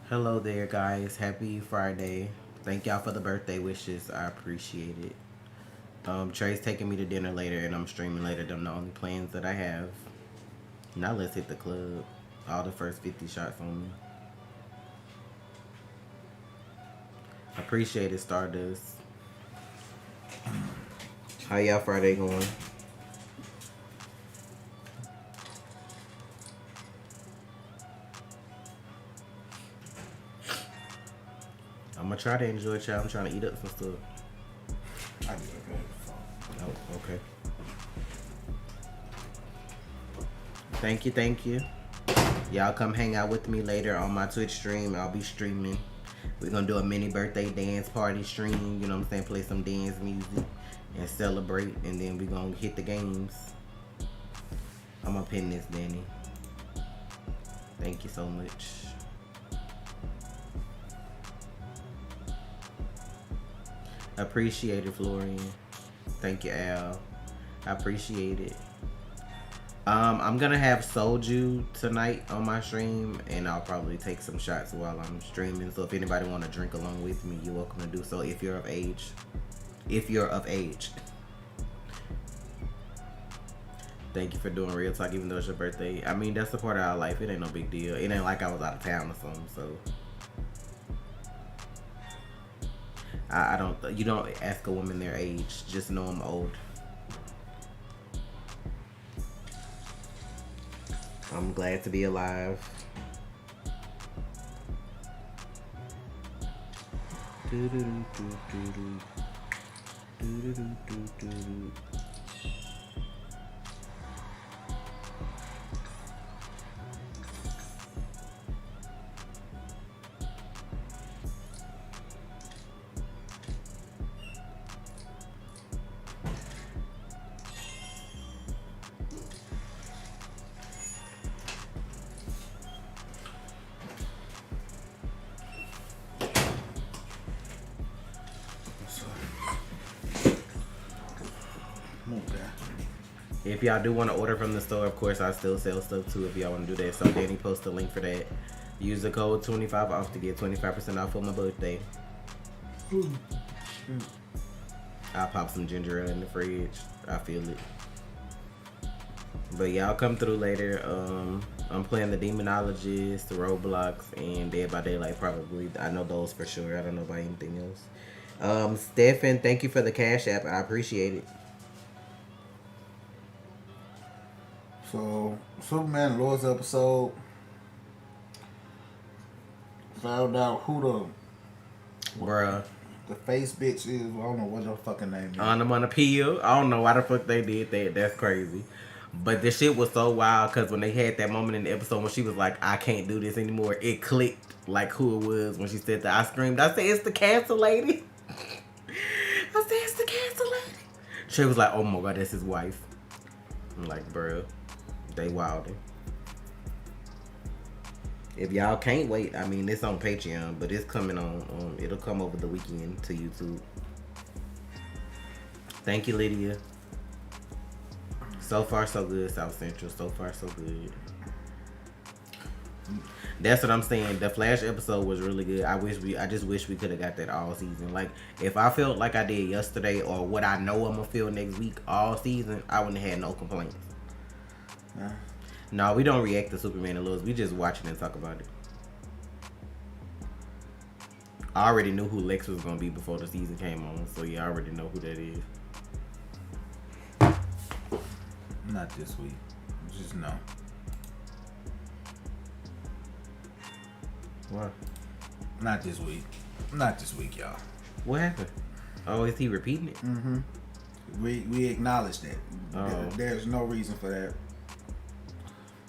Hello there, guys. Happy Friday. Thank y'all for the birthday wishes. I appreciate it. Trey's taking me to dinner later, and I'm streaming later. Them the only plans that I have. Now let's hit the club. All the first 50 shots on me. Appreciate it, Stardust. How y'all Friday going? I'm gonna try to enjoy it, y'all. I'm trying to eat up some stuff. I did okay. Oh, okay. Thank you. Y'all come hang out with me later on my Twitch stream. I'll be streaming. We're gonna do a mini birthday dance party stream. You know what I'm saying? Play some dance music and celebrate. And then we're gonna hit the games. I'm gonna pin this, Danny. Thank you so much. Appreciate it, Florian. Thank you, Al. I appreciate it. I'm gonna have soju tonight on my stream, and I'll probably take some shots while I'm streaming. So if anybody want to drink along with me, you're welcome to do so if you're of age. If you're of age. Thank you for doing real talk, even though it's your birthday. I mean, that's the part of our life. It ain't no big deal. It ain't like I was out of town or something. So I don't. You don't ask a woman their age. Just know I'm old. I'm glad to be alive. If y'all do want to order from the store, of course, I still sell stuff too if y'all want to do that. So Danny post a link for that. Use the code 25 off to get 25% off for my birthday. I'll pop some ginger ale in the fridge. I feel it. But y'all come through later. I'm playing the Demonologist, the Roblox, and Dead by Daylight probably. I know those for sure. I don't know about anything else. Stefan, thank you for the Cash App. I appreciate it. So, Superman Lois episode found out who Bruh. the face bitch is. I don't know what her fucking name is. On them on appeal. I don't know why the fuck they did that. That's crazy. But the shit was so wild because when they had that moment in the episode when she was like, I can't do this anymore, it clicked like who it was when she said that. I screamed. I said, it's the cancer lady. I said, it's the cancer lady. She was like, oh my God, that's his wife. I'm like, bruh. They wildin'. If y'all can't wait, I mean, it's on Patreon, but it's coming on it'll come over the weekend to YouTube. Thank you, Lydia. So far, so good, South Central. So far, so good. That's what I'm saying. The Flash episode was really good. I just wish we could have got that all season. Like, if I felt like I did yesterday or what I know I'm gonna feel next week all season, I wouldn't have had no complaints. No, we don't react to Superman and Lois. We just watch it and talk about it. I already knew who Lex was gonna be before the season came on, so yeah, I already know who that is. Not this week. Just no. What? Not this week. Not this week, y'all. What happened? Oh, is he repeating it? Mm-hmm. We acknowledge that. Oh. There's no reason for that.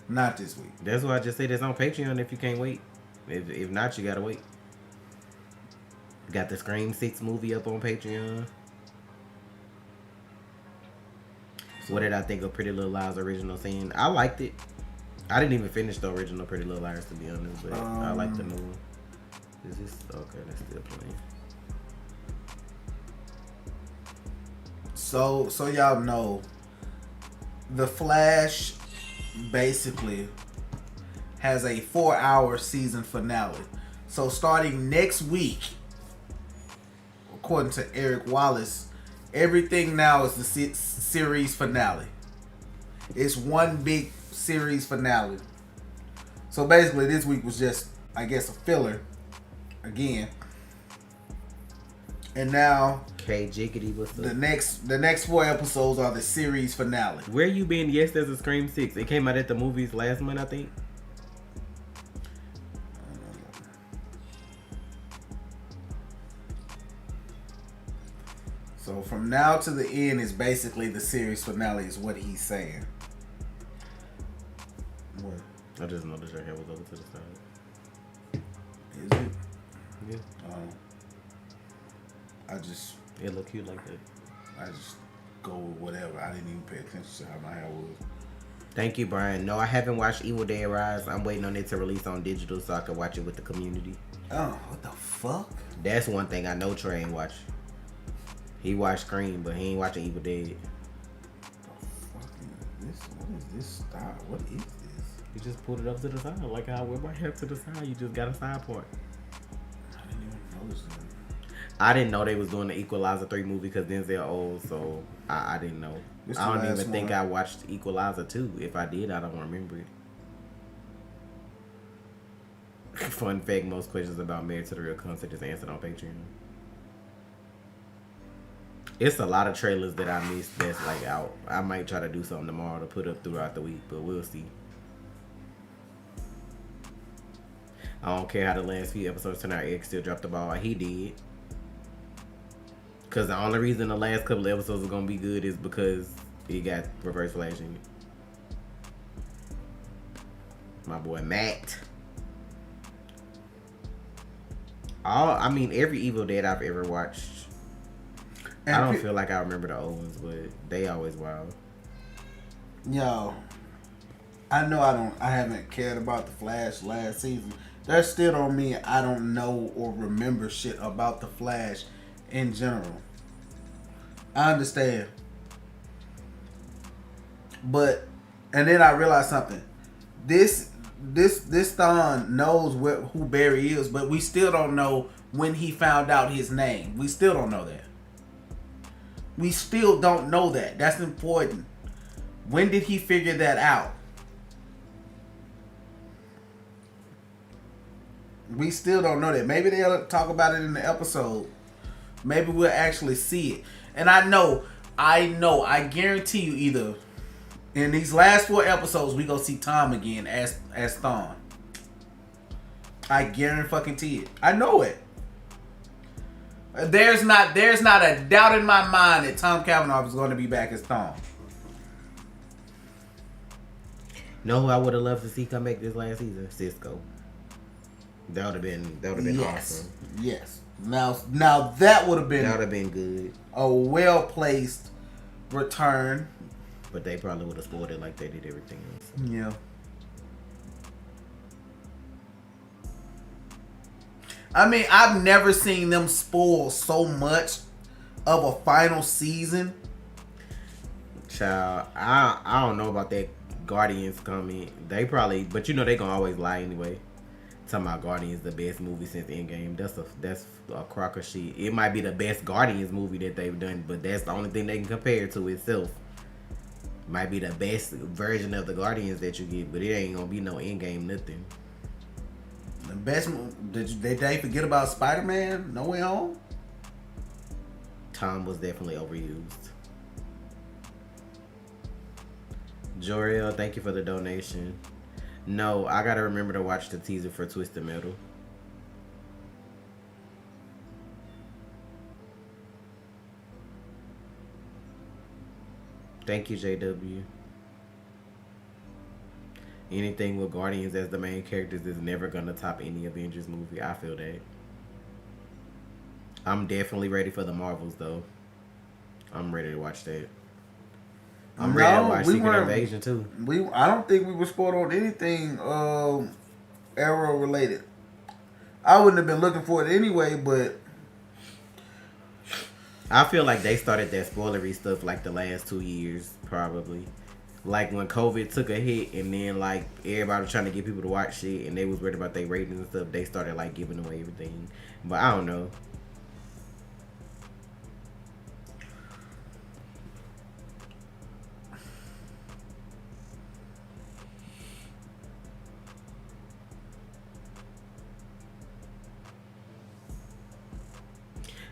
Not this week. That's why I just said it's on Patreon if you can't wait. If not, you gotta wait. Got the Scream 6 movie up on Patreon. What did I think of Pretty Little Lies original scene? I liked it. I didn't even finish the original Pretty Little Liars, to be honest, but I like the new one. Is this okay? That's still playing. So y'all know, The Flash basically has a 4-hour season finale. So starting next week, according to Eric Wallace, everything now is the series finale. It's one big series finale. So basically, this week was just, I guess, a filler again. And now, Jiggity, what's the next 4 episodes are the series finale. Where you been? Yes, there's a Scream 6. It came out at the movies last month, I think. So from now to the end is basically the series finale, is what he's saying. What? I just noticed your hair was over to the side. Is it? Yeah. It look cute like that. I just go with whatever. I didn't even pay attention to how my hair was. Thank you, Brian. No, I haven't watched Evil Dead Rise. I'm waiting on it to release on digital so I can watch it with the community. Oh, what the fuck? That's one thing I know Trey ain't watch. He watched Scream, but he ain't watching Evil Dead. What is this style? What is this? You just pulled it up to the side. Like how I wear my hair to the side. You just got a side part. I didn't even notice that. I didn't know they was doing the Equalizer 3 movie because Denzel old, so I didn't know. I don't even think I watched Equalizer 2. If I did, I don't remember it. Fun fact, most questions about Married to the Real Concept is answered on Patreon. It's a lot of trailers that I missed that's like out. I might try to do something tomorrow to put up throughout the week, but we'll see. I don't care how the last few episodes turned out. X still dropped the ball. He did. Because the only reason the last couple of episodes are going to be good is because he got Reverse Flash in it. My boy Matt. Every Evil Dead I've ever watched, I don't feel like I remember the old ones, but they always wild. Yo, I haven't cared about the Flash last season. That still don't mean I don't know or remember shit about the Flash in general. I understand. But, and then I realized something. This Thon knows who Barry is, but we still don't know when he found out his name. We still don't know that. We still don't know that. That's important. When did he figure that out? We still don't know that. Maybe they'll talk about it in the episode. Maybe we'll actually see it. And I guarantee you either in these last 4 episodes we go see Tom again as Thawne. I guarantee it. I know it. There's not a doubt in my mind that Tom Cavanaugh is going to be back as Thawne. Know who I would have loved to see come back this last season? Cisco. That would have been awesome. Yes. Now that would have been good. A well-placed return. But they probably would have spoiled it like they did everything else. Yeah. I've never seen them spoil so much of a final season. Child, I don't know about that Guardians coming. They probably, but they gonna always lie anyway. Talking about Guardians, the best movie since Endgame. That's a crock of shit. It might be the best Guardians movie that they've done, but that's the only thing they can compare to itself. Might be the best version of the Guardians that you get, but it ain't gonna be no Endgame nothing. The best. Did they forget about Spider-Man? No Way Home. Tom was definitely overused. Joriel, thank you for the donation. No, I gotta remember to watch the teaser for Twisted Metal. Thank you, JW. Anything with Guardians as the main characters is never gonna top any Avengers movie. I feel that. I'm definitely ready for the Marvels, though. I'm ready to watch that. I'm ready to watch Secret Invasion too. I don't think we were spoiled on anything Arrow related. I wouldn't have been looking for it anyway, but I feel like they started that spoilery stuff like the last 2 years, probably. like when COVID took a hit, and then like everybody was trying to get people to watch shit, and they was worried about their ratings and stuff. They started like giving away everything, but I don't know.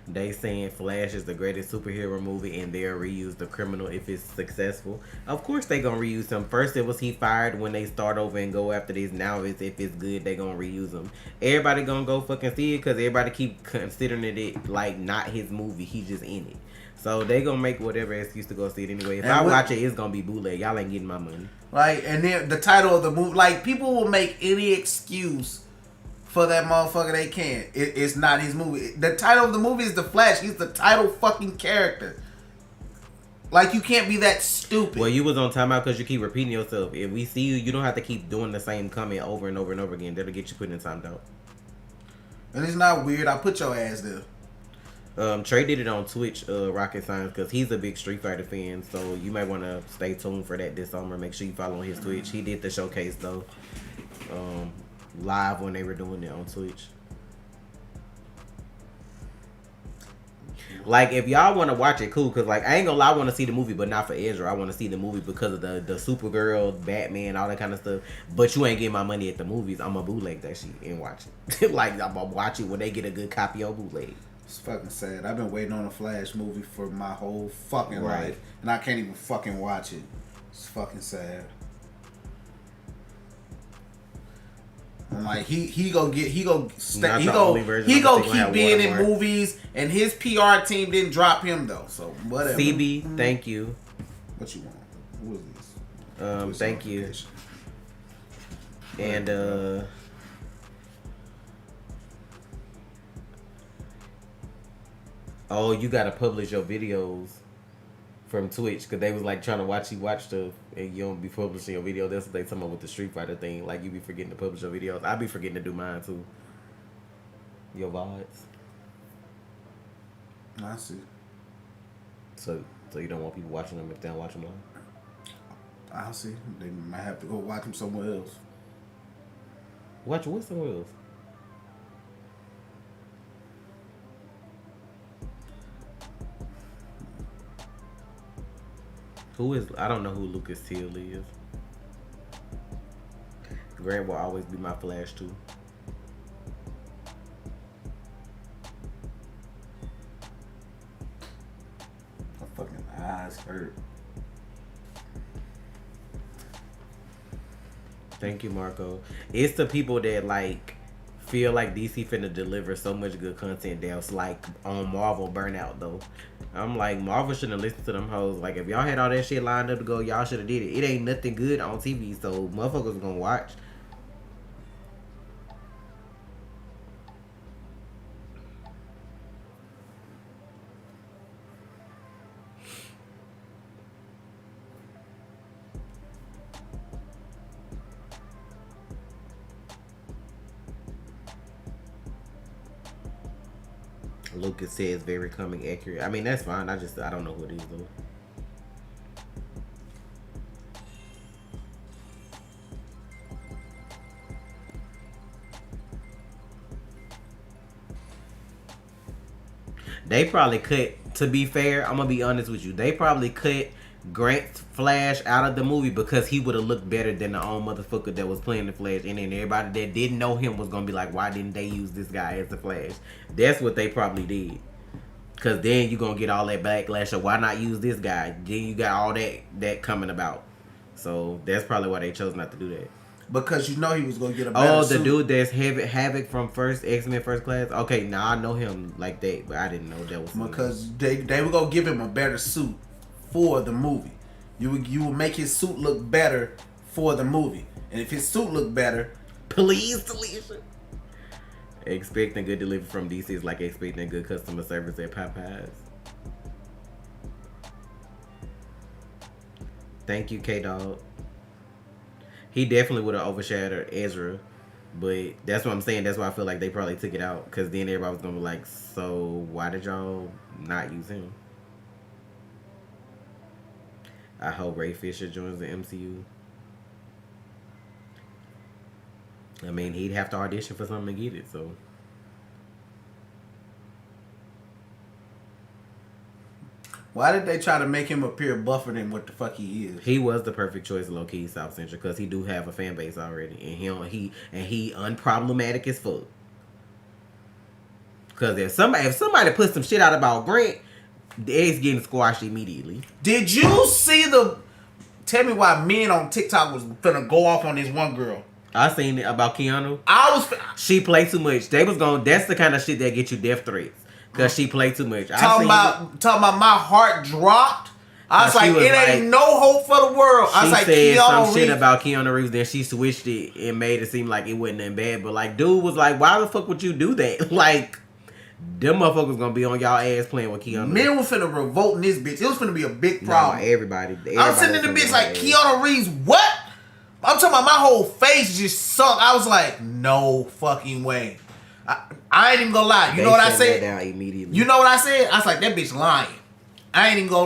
They saying Flash is the greatest superhero movie and they'll reuse the criminal if it's successful. Of course they gonna reuse him. First it was he fired when they start over and go after this. Now it's if it's good they gonna reuse him. Everybody gonna go fucking see it because everybody keep considering it like not his movie. He just in it. So they gonna make whatever excuse to go see it anyway. If I watch it, it's gonna be bootleg. Y'all ain't getting my money. Like, and then the title of the movie, like people will make any excuse for that motherfucker they can. It's not his movie. The title of the movie is The Flash. He's the title fucking character. Like, you can't be that stupid. Well, you was on timeout because you keep repeating yourself. If we see you, you don't have to keep doing the same comment over and over and over again. That'll get you put in timeout. And it's not weird. I put your ass there. Trey did it on Twitch, Rocket Science, because he's a big Street Fighter fan. So you might want to stay tuned for that this summer. Make sure you follow his Twitch. He did the showcase though. Live when they were doing it on Twitch. Like, if y'all want to watch it, cool. Because, like, I ain't gonna lie, I want to see the movie, but not for Ezra. I want to see the movie because of the Supergirl, Batman, all that kind of stuff. But you ain't getting my money at the movies. I'm gonna bootleg that shit and watch it. Like, I'm gonna watch it when they get a good copy on bootleg. It's fucking sad. I've been waiting on a Flash movie for my whole fucking life. And I can't even fucking watch it. It's fucking sad. I'm like, he go keep being in movies, and his PR team didn't drop him though. So whatever. CB, thank you. What you want? What is this? Thank you. And oh, you gotta publish your videos from Twitch because they was like trying to watch stuff and you don't be publishing your video. That's what they talking about with the Street Fighter thing. Like, you be forgetting to publish your videos. I be forgetting to do mine too. Your VODs. I see. So you don't want people watching them if they don't watch them live? I see. They might have to go watch them somewhere else. Watch what somewhere else? Who is? I don't know who Lucas Till is. Grant will always be my Flash too. My fucking eyes hurt. Thank you, Marco. It's the people that like feel like DC finna deliver so much good content that's like on Marvel burnout though. I'm like, Marvel shouldn't have listened to them hoes. Like, if y'all had all that shit lined up to go, y'all should have did it. It ain't nothing good on TV, so motherfuckers gonna watch. Lucas says very coming accurate. I mean, that's fine. I don't know who it is though. They probably cut, to be fair, I'm gonna be honest with you, they probably cut Grant Flash out of the movie because he would have looked better than the own motherfucker that was playing the Flash, and then everybody that didn't know him was gonna be like, why didn't they use this guy as the Flash? That's what they probably did. Cause then you gonna get all that backlash of why not use this guy? Then you got all that coming about. So that's probably why they chose not to do that. Because you know he was gonna get a better suit. Dude that's Havoc from X-Men First Class. Okay, now I know him like that, but I didn't know that was him. Because they were gonna give him a better suit for the movie. You would make his suit look better for the movie, and if his suit looked better, please deletion. Expecting good delivery from DC is like expecting good customer service at Popeyes. Thank you, K-Dog. He definitely would have overshadowed Ezra, but that's what I'm saying. That's why I feel like they probably took it out, because then everybody was gonna be like, so why did y'all not use him? I hope Ray Fisher joins the MCU. I mean, he'd have to audition for something to get it, so. Why did they try to make him appear buffer than what the fuck he is? He was the perfect choice, low key South Central, because he do have a fan base already, and he unproblematic as fuck. Because if somebody puts some shit out about Grant, it's getting squashed immediately. Did you see the? Tell me why men on TikTok was finna go off on this one girl. I seen it about Keanu. She played too much. They was going. That's the kind of shit that get you death threats. Cause she played too much. Talking about my heart dropped. I was like, it ain't no hope for the world. I was like, said some shit about Keanu Reeves, then she switched it and made it seem like it wasn't that bad. But like, dude was like, why the fuck would you do that? Like, them motherfuckers gonna be on y'all ass playing with Keanu. Men was finna revolt in this bitch. It was finna be a big problem. No, everybody I'm sitting in the bitch like, Keanu Reeves, what? I'm talking about my whole face just sunk. I was like, no fucking way. I ain't even gonna lie. You know what I said? Down immediately. You know what I said? I was like, that bitch lying. I ain't even go.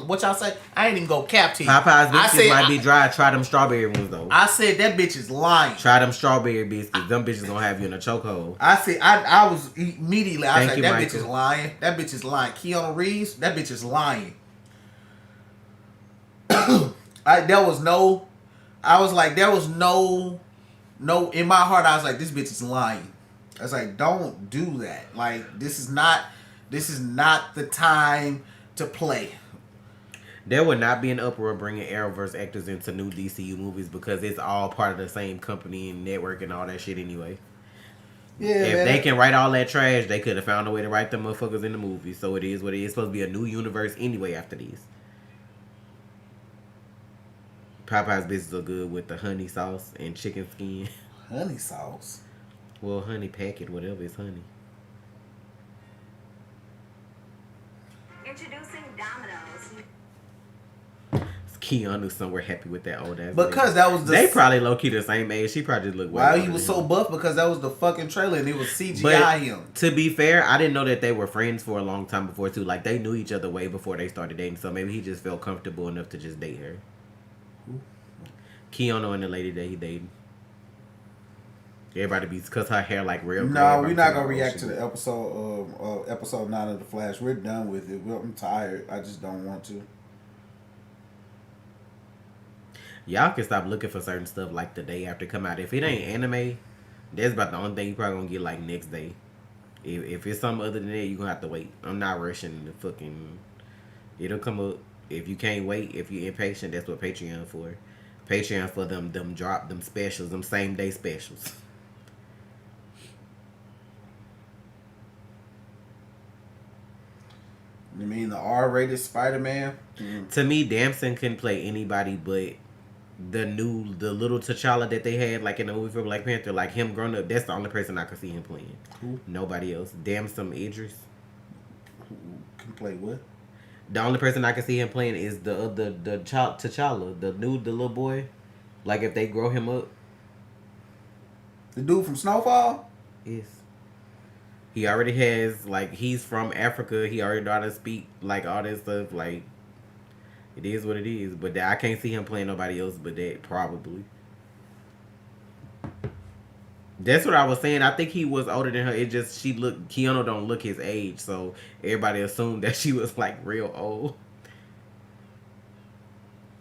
What y'all say? I ain't even go cap to you. Popeye's biscuits might be dry. Try them strawberry ones though. I said that bitch is lying. Try them strawberry biscuits. Them bitches gonna have you in a chokehold. I said I was immediately. I was like, that Michael. bitch is lying. That bitch is lying. Keanu Reeves. That bitch is lying. There was no. In my heart, I was like, this bitch is lying. I was like, don't do that. Like, this is not the time to play. There would not be an uproar bringing Arrowverse actors into new DCU movies because it's all part of the same company and network and all that shit anyway. Yeah, if they can write all that trash, they could have found a way to write them motherfuckers in the movie. So it is what it is. It's supposed to be a new universe anyway after these. Popeye's biscuits are good with the honey sauce and chicken skin. Honey sauce? Well, honey packet, whatever, it's honey. Introducing Domino's. Keanu somewhere happy with that old ass. Because that was they probably low key the same age. She probably looked. Wow, he was so buff because that was the fucking trailer and it was CGI him. To be fair, I didn't know that they were friends for a long time before too. Like they knew each other way before they started dating. So maybe he just felt comfortable enough to just date her. Who? Keanu and the lady that he dated. Everybody be because her hair like real. No, we're not gonna react to the episode 9 of The Flash. We're done with it. I'm tired. I just don't want to. Y'all can stop looking for certain stuff like the day after come out. If it ain't anime, that's about the only thing you probably gonna get like next day. If it's something other than that, you gonna have to wait. I'm not rushing the fucking. It'll come up. If you can't wait, if you're impatient, that's what Patreon for. Patreon for them drop them specials, them same day specials. You mean the R-rated Spider-Man? Mm-hmm. To me, Damson can play anybody but the little T'Challa that they had like in the movie for Black Panther. Like him growing up, that's the only person I could see him playing. Who? Nobody else. Damson Idris. Who can play what? The only person I can see him playing is the T'Challa, the little boy. Like if they grow him up. The dude from Snowfall? Yes. He already has, like, he's from Africa. He already know how to speak, like, all that stuff. Like, it is what it is. But I can't see him playing nobody else but that, probably. That's what I was saying. I think he was older than her. It just, Keanu don't look his age. So, everybody assumed that she was, like, real old.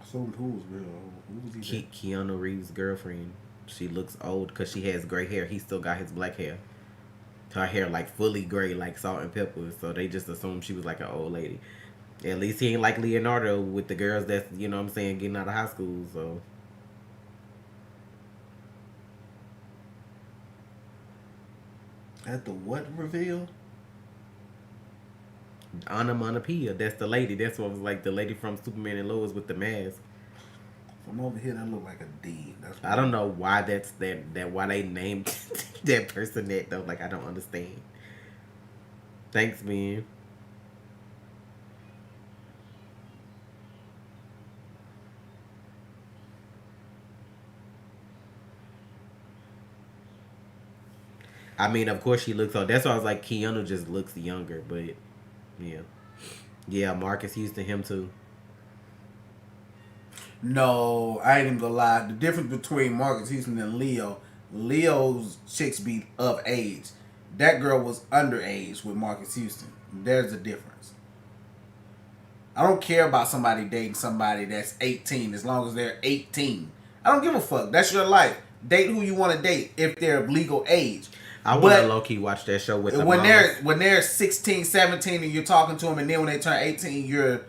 Assumed who was real old? Who was he? Keanu Reeves' girlfriend. She looks old because she has gray hair. He still got his black hair. Her hair like fully gray like salt and pepper, so they just assumed she was like an old lady. At least he ain't like Leonardo with the girls that's, you know what I'm saying, getting out of high school. So at the what reveal? Onomatopoeia, that's the lady. That's what was like the lady from Superman and Lois with the mask. From over here, that look like a D. I don't know why that's that why they named that person that though. Like I don't understand. Thanks, man. I mean, of course she looks old. That's why I was like, Keanu just looks younger, but yeah, Marcus Houston, him too. No, I ain't even gonna lie. The difference between Marcus Houston and Leo's chicks be of age. That girl was underage with Marcus Houston. There's a difference. I don't care about somebody dating somebody that's 18 as long as they're 18. I don't give a fuck. That's your life. Date who you want to date if they're of legal age. I want to low-key watch that show with the when they're 16, 17 and you're talking to them, and then when they turn 18 you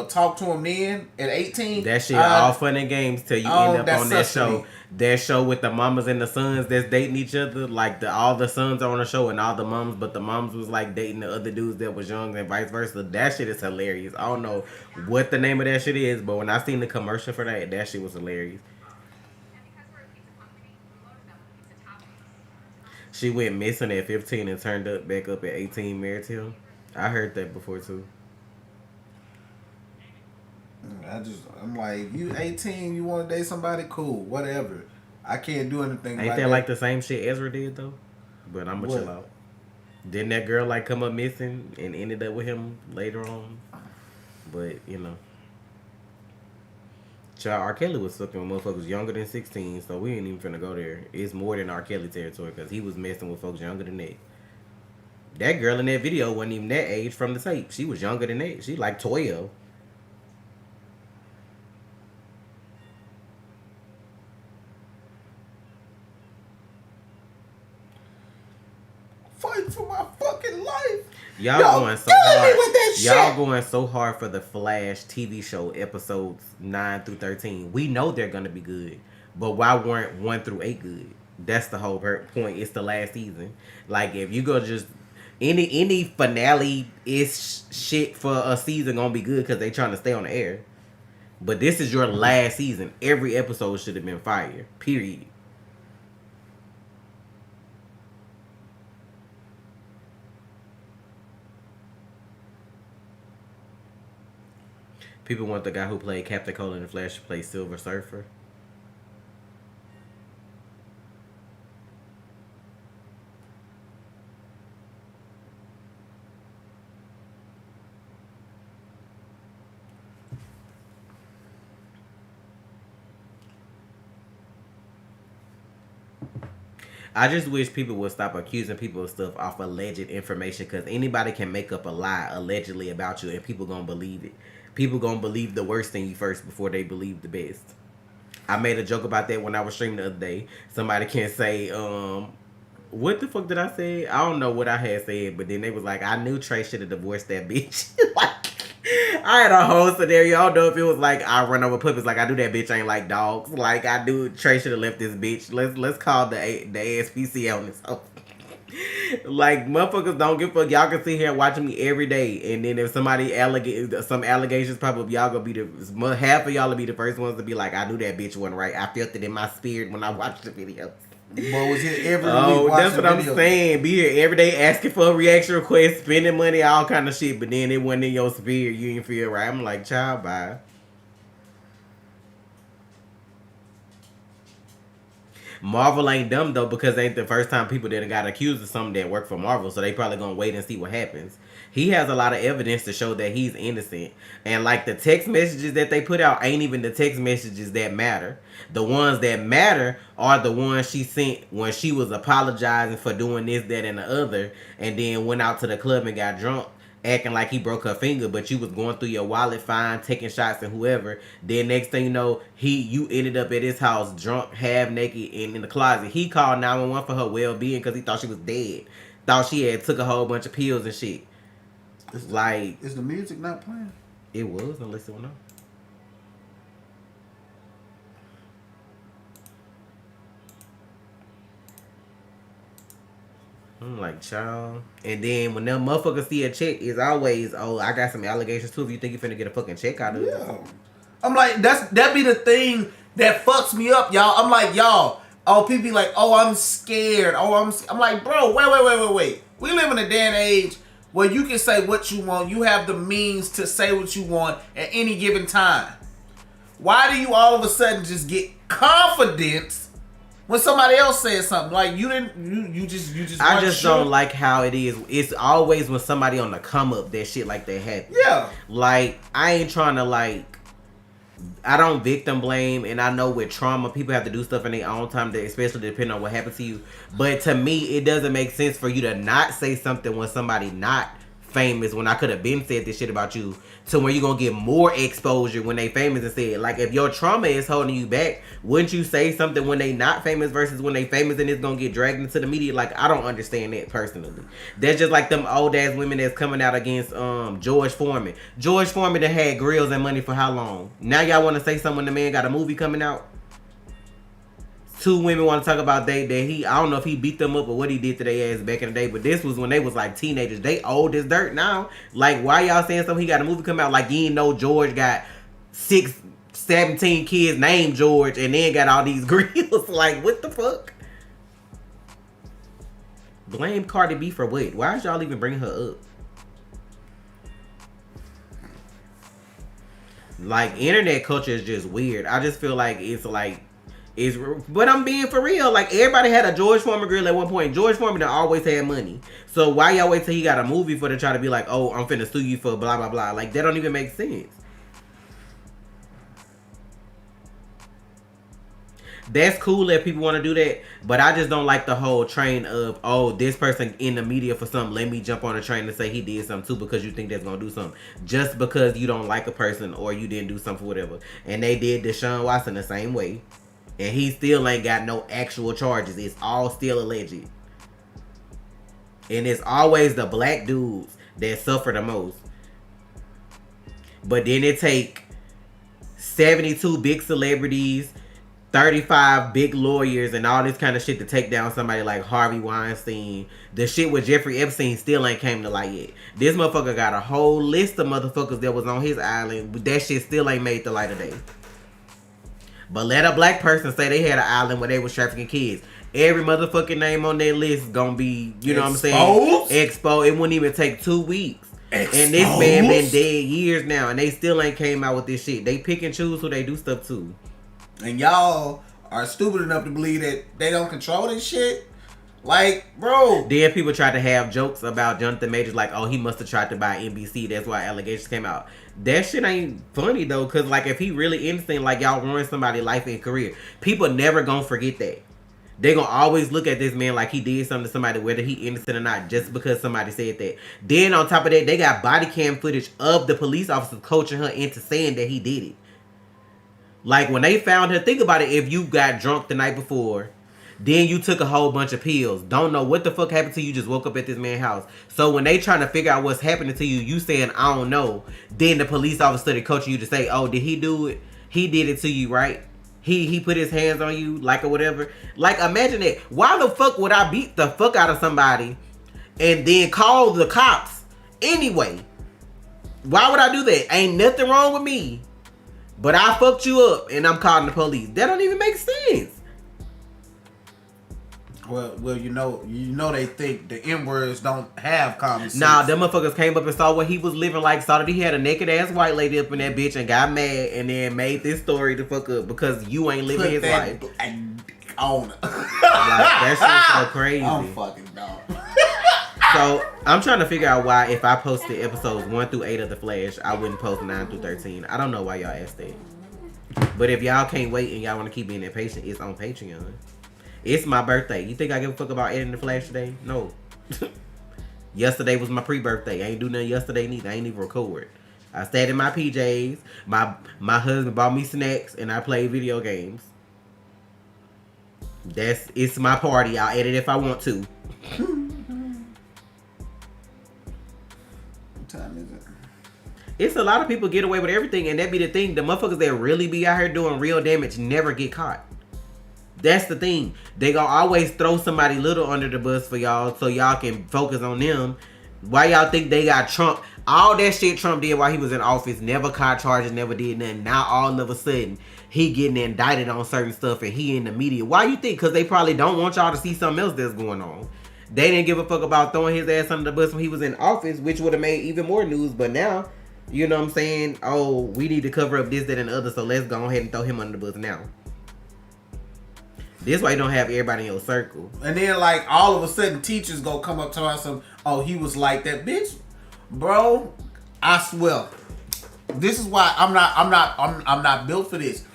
talk to them then at 18. That shit all fun and games till you end up on that show. Me. That show with the mamas and the sons that's dating each other. Like all the sons are on the show and all the moms, but the moms was like dating the other dudes that was young and vice versa. That shit is hilarious. I don't know what the name of that shit is, but when I seen the commercial for that shit was hilarious. She went missing at 15 and turned back up at 18, married to him. I heard that before too. I'm like, you 18, you want to date somebody? Cool, whatever. I can't do anything. Ain't that like the same shit Ezra did though? But I'm gonna chill out. Didn't that girl like come up missing and ended up with him later on? But you know, child, R. Kelly was fucking with motherfuckers younger than 16, so we ain't even finna go there. It's more than R. Kelly territory because he was messing with folks younger than that. That girl in that video wasn't even that age from the tape. She was younger than that. She like 12. Fight for my fucking life. Y'all going so hard. Y'all going so hard for the Flash TV show episodes 9 through 13. We know they're gonna be good, but why weren't 1 through 8 good? That's the whole point. It's the last season. Like if you go just any finale is shit for a season gonna be good because they trying to stay on the air. But this is your last season. Every episode should have been fire. Period. People want the guy who played Captain Cold in the Flash to play Silver Surfer. I just wish people would stop accusing people of stuff off alleged information because anybody can make up a lie allegedly about you and people gonna believe it. People gonna believe the worst in you first before they believe the best. I made a joke about that when I was streaming the other day. Somebody can say, what the fuck did I say? I don't know what I had said, but then they was like, I knew Trey should have divorced that bitch. Like, I had a whole scenario. I don't know if it was like I run over puppies, like I do that bitch ain't like dogs. Like I do Trey should have left this bitch. Let's call the ASPCA on this. Like motherfuckers don't give a fuck. Y'all can sit here watching me every day, and then if somebody some allegations pop up, y'all gonna be the half of y'all will be the first ones to be like, I knew that bitch wasn't right. I felt it in my spirit when I watched the video. But was here every week that's what I'm saying. Be here every day asking for a reaction request, spending money, all kind of shit. But then it wasn't in your spirit. You didn't feel right. I'm like, child, bye. Marvel ain't dumb though because it ain't the first time people that got accused of something that work for Marvel, so they probably gonna wait and see what happens. He has a lot of evidence to show that he's innocent, and like the text messages that they put out ain't even the text messages that matter. The ones that matter are the ones she sent when she was apologizing for doing this, that, and the other, and then went out to the club and got drunk, acting like he broke her finger, but you was going through your wallet fine, taking shots and whoever. Then next thing you know, you ended up at his house drunk, half naked, and in the closet. He called 911 for her well-being because he thought she was dead. Thought she had took a whole bunch of pills and shit. Is the music not playing? It was, unless it went on. I'm like, child. And then when them motherfuckers see a check, it's always, oh, I got some allegations too. If you think you finna get a fucking check out of it. Yeah. I'm like, that be the thing that fucks me up, y'all. I'm like, y'all. Oh, people be like, oh, I'm scared. Oh, I'm like, bro, wait. We live in a day and age where you can say what you want. You have the means to say what you want at any given time. Why do you all of a sudden just get confidence when somebody else says something? Like you just. I just don't like how it is. It's always when somebody on the come up that shit like that happens. Yeah. Like I ain't trying to like I don't victim blame, and I know with trauma, people have to do stuff in their own time, especially depending on what happened to you. But to me, it doesn't make sense for you to not say something when somebody not famous, when I could have been said this shit about you, to where you gonna get more exposure when they famous and said, like, if your trauma is holding you back, wouldn't you say something when they not famous versus when they famous and it's gonna get dragged into the media? Like, I don't understand that personally. That's just like them old ass women that's coming out against George Foreman. George Foreman that had grills and money for how long? Now y'all want to say something when the man got a movie coming out? Two women want to talk about that he, I don't know if he beat them up or what he did to their ass back in the day, but this was when they was like teenagers. They old as dirt now. Like, why y'all saying something? He got a movie come out like you ain't know George got 17 kids named George and then got all these grills. Like, what the fuck? Blame Cardi B for what? Why is y'all even bringing her up? Like, internet culture is just weird. I just feel like it's like, but I'm being for real. Like, everybody had a George Foreman grill at one point. George Foreman always had money. So why y'all wait till he got a movie for to try to be like, oh, I'm finna sue you for blah blah blah? Like, that don't even make sense. That's cool that people want to do that, but I just don't like the whole train of, oh, this person in the media for something, let me jump on a train and say he did something too because you think that's gonna do something. Just because you don't like a person or you didn't do something, whatever. And they did Deshaun Watson the same way. And he still ain't got no actual charges. It's all still alleged. And it's always the black dudes that suffer the most. But then it take 72 big celebrities, 35 big lawyers, and all this kind of shit to take down somebody like Harvey Weinstein. The shit with Jeffrey Epstein still ain't came to light yet. This motherfucker got a whole list of motherfuckers that was on his island, but that shit still ain't made the light of day. But let a black person say they had an island where they was trafficking kids. Every motherfucking name on their list is gonna be, you know what I'm saying? Exposed. It wouldn't even take 2 weeks. Exposed? And this man been dead years now, and they still ain't came out with this shit. They pick and choose who they do stuff to. And y'all are stupid enough to believe that they don't control this shit? Like, bro. Then people tried to have jokes about Jonathan Majors, like, oh, he must have tried to buy NBC. That's why allegations came out. That shit ain't funny, though, because, like, if he really innocent, like, y'all ruined somebody's life and career, people never gonna forget that. They gonna always look at this man like he did something to somebody, whether he innocent or not, just because somebody said that. Then, on top of that, they got body cam footage of the police officers coaching her into saying that he did it. Like, when they found her, think about it, if you got drunk the night before, then you took a whole bunch of pills. Don't know what the fuck happened to you. Just woke up at this man's house. So when they trying to figure out what's happening to you, you saying, I don't know. Then the police officer started coaching you to say, oh, did he do it? He did it to you, right? He put his hands on you, like, or whatever. Like, imagine that. Why the fuck would I beat the fuck out of somebody and then call the cops anyway? Why would I do that? Ain't nothing wrong with me. But I fucked you up and I'm calling the police. That don't even make sense. Well, you know they think the N-words don't have common sense. Nah, them motherfuckers came up and saw what he was living like, saw that he had a naked ass white lady up in that bitch and got mad and then made this story to fuck up because you ain't living his life. On. Like, that shit's so crazy. I'm fucking dumb. So, I'm trying to figure out why if I posted episodes 1 through 8 of The Flash, I wouldn't post 9 through 13. I don't know why y'all asked that. But if y'all can't wait and y'all want to keep being impatient, it's on Patreon. It's my birthday. You think I give a fuck about editing The Flash today? No. Yesterday was my pre-birthday. I ain't do nothing yesterday neither. I ain't even record. I stayed in my PJs. My husband bought me snacks and I played video games. It's my party. I'll edit if I want to. What time is it? It's a lot of people get away with everything, and that be the thing. The motherfuckers that really be out here doing real damage never get caught. That's the thing. They gonna always throw somebody little under the bus for y'all so y'all can focus on them. Why y'all think they got Trump? All that shit Trump did while he was in office, never caught charges, never did nothing. Now all of a sudden, he getting indicted on certain stuff and he in the media. Why you think? Because they probably don't want y'all to see something else that's going on. They didn't give a fuck about throwing his ass under the bus when he was in office, which would have made even more news. But now, you know what I'm saying? Oh, we need to cover up this, that, and the other, so let's go ahead and throw him under the bus now. This why you don't have everybody in your circle. And then, like, all of a sudden, teachers go come up to us and, oh, he was like that. Bitch, bro, I swear. This is why I'm not built for this.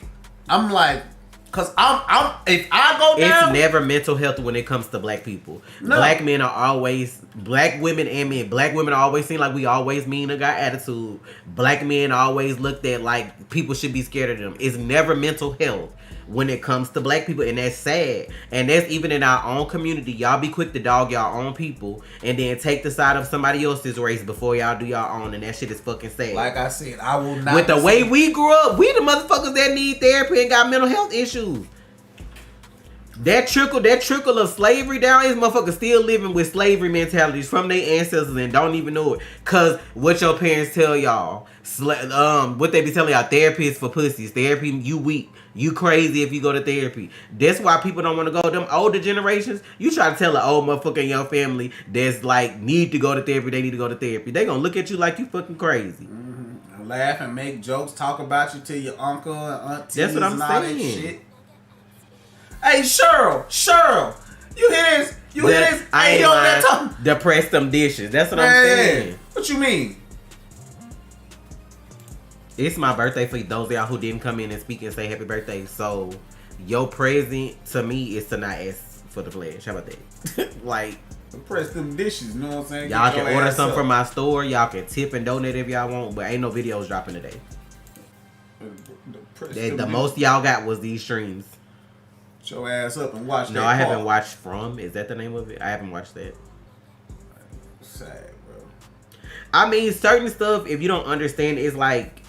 I'm like, cause I'm if I go down, it's never mental health when it comes to black people. No. Black men are always, black women and men. Black women always seem like we always mean or got attitude. Black men always looked at like people should be scared of them. It's never mental health when it comes to black people, and that's sad. And that's even in our own community. Y'all be quick to dog y'all own people and then take the side of somebody else's race before y'all do y'all own, and that shit is fucking sad. like I said, I will not. With the way we grew up, we the motherfuckers that need therapy and got mental health issues. That trickle of slavery down, these motherfuckers still living with slavery mentalities from their ancestors and don't even know it. Cause what your parents tell y'all, what they be telling y'all, therapy is for pussies. Therapy, you weak. You crazy if you go to therapy. That's why people don't want to go. Them older generations, you try to tell an old motherfucker in your family that's like need to go to therapy, they need to go to therapy. They gonna look at you like you fucking crazy. Mm-hmm. Laugh and make jokes, talk about you to your uncle and aunties. That's what I'm and all saying. That shit. Hey, Cheryl, you hear this? You hear this? I Hey, ain't yo, lying. that talking. Depress them dishes. That's what I'm saying. What you mean? It's my birthday for those of y'all who didn't come in and speak and say happy birthday. So, your present to me is to not ask for the flash. How about that? Like, Press them dishes, you know what I'm saying? y'all Get your can order ass something up. from my store. Y'all can tip and donate if y'all want, but ain't no videos dropping today. Press The them most y'all got was these streams. Get your ass up and watch that. No, I haven't part. watched From. Is that the name of it? I haven't watched that. Sad, bro. I mean, certain stuff, if you don't understand, it's like,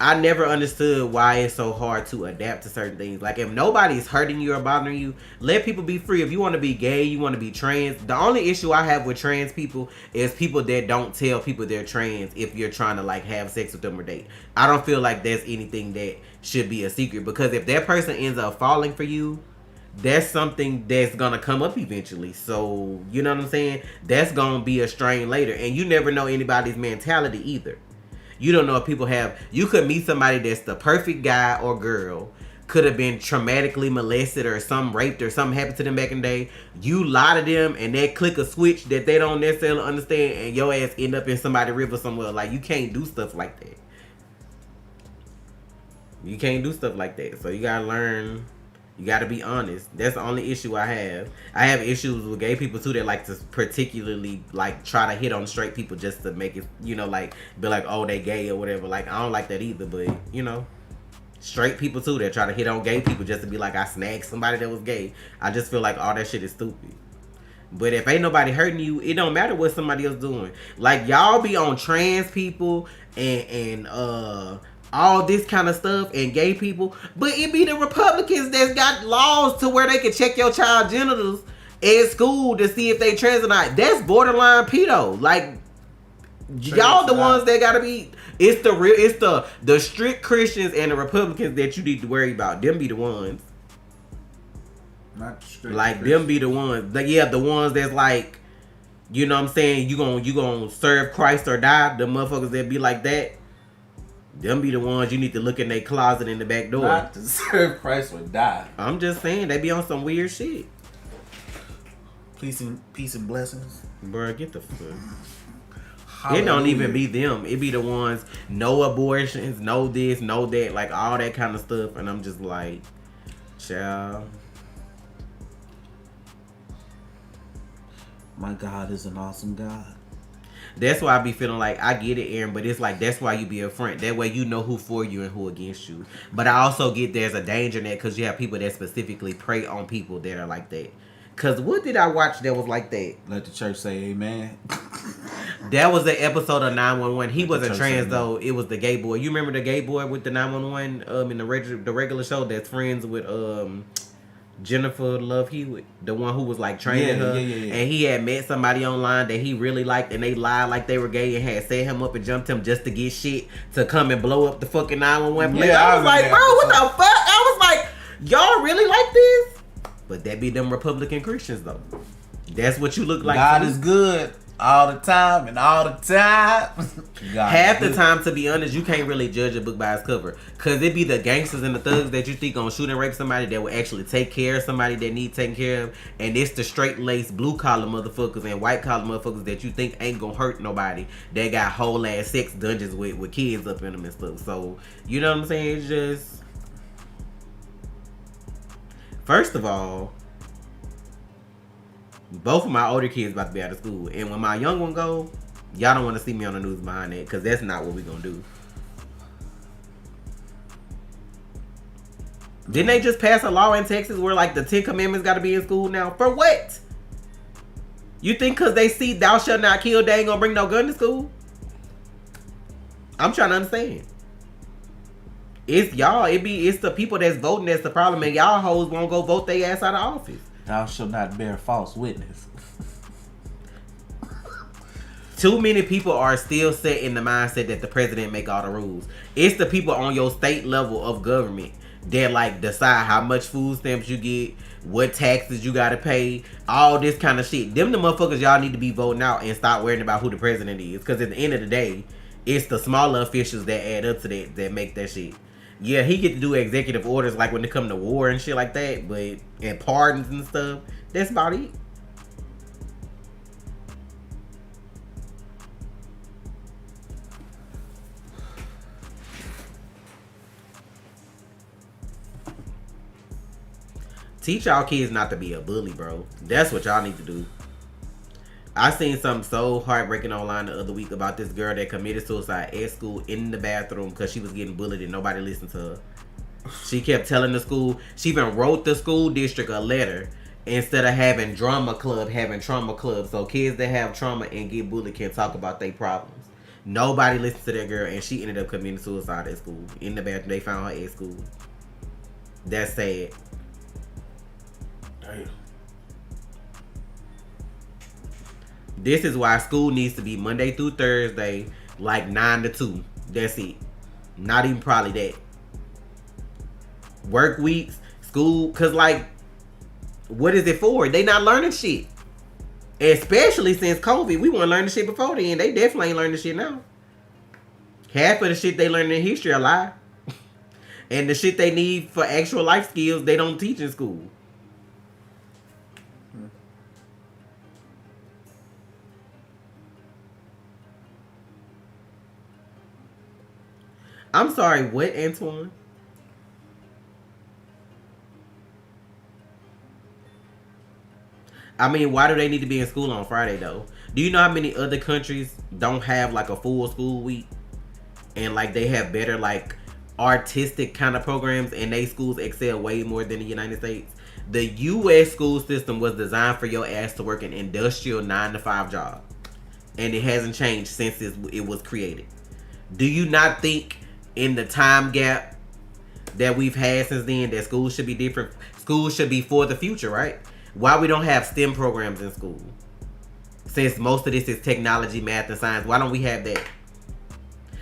I never understood why it's so hard to adapt to certain things. Like, if nobody's hurting you or bothering you, let people be free. If you want to be gay, you want to be trans. The only issue I have with trans people is people that don't tell people they're trans if you're trying to, like, have sex with them or date. I don't feel like that's anything that should be a secret. Because if that person ends up falling for you, that's something that's gonna come up eventually. So, you know what I'm saying? That's gonna be a strain later. And you never know anybody's mentality either. You don't know if people have... You could meet somebody that's the perfect guy or girl, could have been traumatically molested or some raped or something happened to them back in the day. You lie to them and they click a switch that they don't necessarily understand, and your ass end up in somebody's river somewhere. Like, you can't do stuff like that. You can't do stuff like that. So you gotta learn... You gotta be honest. That's the only issue I have. I have issues with gay people too that like to particularly like try to hit on straight people just to make it, you know, like be like, oh, they gay or whatever. Like, I don't like that either. But you know, straight people too that try to hit on gay people just to be like, I snagged somebody that was gay. I just feel like all that shit is stupid. But if ain't nobody hurting you, it don't matter what somebody else doing. Like, y'all be on trans people and all this kind of stuff and gay people, but it be the Republicans that's got laws to where they can check your child genitals at school to see if they trans or not. That's borderline pedo. Like, y'all the ones that gotta be. It's the strict Christians and the Republicans that you need to worry about. Them be the ones. Not strict Like Christians. them be the ones. Like, yeah, the ones that's like, you know what I'm saying, you gonna serve Christ or die. The motherfuckers that be like that. Them be the ones you need to look in their closet in the back door. Not to serve Christ or die. I'm just saying, they be on some weird shit. Peace and blessings. Bruh, get the fuck. Hallelujah. It don't even be them. It be the ones, no abortions, no this, no that, like all that kind of stuff. And I'm just like, child. My God is an awesome God. That's why I be feeling like, I get it, Aaron, but it's like, that's why you be upfront. That way you know who for you and who against you. But I also get there's a danger in that because you have people that specifically prey on people that are like that. Because what did I watch that was like that? Let the church say amen. That was the episode of 911. He wasn't Church trans segment. though. It was the gay boy. You remember the gay boy with the 911 in the regular show that's friends with Jennifer Love Hewitt, the one who was like training her, Yeah. and he had met somebody online that he really liked, and they lied like they were gay and had set him up and jumped him just to get shit to come and blow up the fucking 911 place. Yeah, I was like, bro, what the fuck? I was like, y'all really like this? But that be them Republican Christians though. That's what you look like. God to me. is good all the time and all the time. Half the time, to be honest, you can't really judge a book by its cover. Because it be the gangsters and the thugs that you think gonna shoot and rape somebody that will actually take care of somebody that need taken care of. And it's the straight-laced blue-collar motherfuckers and white-collar motherfuckers that you think ain't gonna hurt nobody. They got whole-ass sex dungeons with kids up in them and stuff. So, you know what I'm saying? It's just... First of all, both of my older kids about to be out of school. And when my young one go, y'all don't want to see me on the news behind that. Because that's not what we gonna do. Didn't they just pass a law in Texas where like the 10 Commandments got to be in school now? For what? You think because they see thou shalt not kill, they ain't gonna bring no gun to school? I'm trying to understand. It's y'all. It's the people that's voting that's the problem, and y'all hoes won't go vote their ass out of office. Thou shalt not bear false witness. Too many people are still set in the mindset that the president make all the rules. It's the people on your state level of government that like decide how much food stamps you get, what taxes you gotta pay, all this kind of shit. Them the motherfuckers y'all need to be voting out and stop worrying about who the president is. Because at the end of the day, it's the smaller officials that add up to that make that shit. Yeah, he get to do executive orders like when it come to war and shit like that, but and pardons and stuff. That's about it. Teach y'all kids not to be a bully, bro. That's what y'all need to do. I seen something so heartbreaking online the other week about this girl that committed suicide at school in the bathroom because she was getting bullied and nobody listened to her. She kept telling the school, she even wrote the school district a letter instead of having drama club, having trauma club. So kids that have trauma and get bullied can talk about their problems. Nobody listened to that girl and she ended up committing suicide at school. In the bathroom, they found her at school. That's sad. Damn. This is why school needs to be Monday through Thursday, like 9 to 2. That's it. Not even probably that. Work weeks, school, because like, what is it for? They not learning shit. Especially since COVID. We weren't learning shit before then. They definitely ain't learning shit now. Half of the shit they learned in history a lie. And the shit they need for actual life skills, they don't teach in school. I'm sorry, what, Antoine? I mean, why do they need to be in school on Friday, though? Do you know how many other countries don't have, like, a full school week? And, like, they have better, like, artistic kind of programs, and they schools excel way more than the United States? The U.S. school system was designed for your ass to work an industrial 9-to-5 job. And it hasn't changed since it was created. Do you not think in the time gap that we've had since then that schools should be different? Schools should be for the future, right? Why we don't have STEM programs in school? Since most of this is technology, math, and science, why don't we have that?